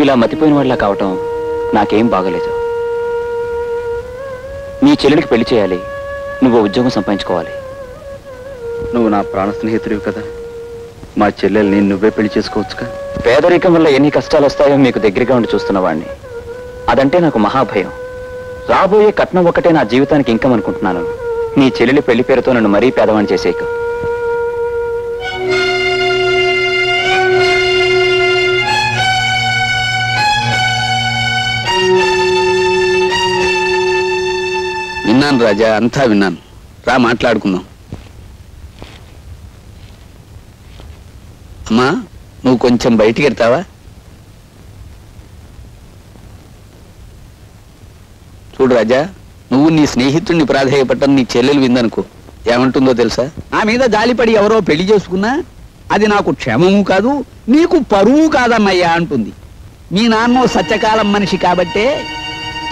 ఇలా మతిపోయిన వాళ్ళ కావటం నాకేం బాగలేదు. నీ చెల్లెలికి పెళ్లి చేయాలి, నువ్వు ఉద్యోగం సంపాదించుకోవాలి. నువ్వు నా ప్రాణ స్నేహితుడివి కదా, మా చెల్లెల్ని నువ్వే పెళ్లి చేసుకోవచ్చుగా. పేదరికం వల్ల ఎన్ని కష్టాలు వస్తాయో మీకు దగ్గరగా ఉండి చూస్తున్నవాడిని. అదంటే నాకు మహాభయం. రాబోయే కట్నం ఒక్కటే నా జీవితానికి ఇంకం అనుకుంటున్నాను. నీ చెల్లెలి పెళ్లి పేరుతో నన్ను మరీ పేదవాణ్ణి చేసేయకు. విన్నాను రాజా, అంతా విన్నాను. రా మాట్లాడుకుందాం. అమ్మా, నువ్వు కొంచెం బయటికి వెళ్తావా? చూడు రాజా, నువ్వు నీ స్నేహితుడిని ప్రాధేయపడ్డం నీ చెల్లెలు విందనుకో, ఏమంటుందో తెలుసా? నా మీద జాలిపడి ఎవరో పెళ్లి చేసుకున్నా అది నాకు క్షేమము కాదు, నీకు పరువు కాదమ్మయ్యా అంటుంది. మీ నాన్నో సత్యకాలం మనిషి కాబట్టే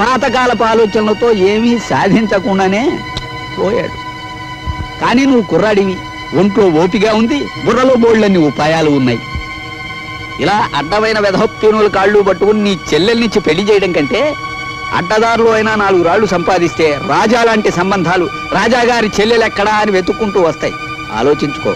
పాతకాలపు ఆలోచనలతో ఏమీ సాధించకుండానే పోయాడు. కానీ నువ్వు కుర్రాడివి, ఒంట్లో ఓపిగా ఉంది, బుర్రలో బోళ్ళన్ని ఉపాయాలు ఉన్నాయి. ఇలా అడ్డమైన వెధోప్తీనుల కాళ్ళు పట్టుకుని నీ చెల్లెల్నిచ్చి పెళ్లి చేయడం కంటే అడ్డదారులు అయినా 4 రాళ్లు సంపాదిస్తే రాజా లాంటి సంబంధాలు రాజాగారి చెల్లెలెక్కడా అని వెతుక్కుంటూ వస్తాయి. ఆలోచించుకో.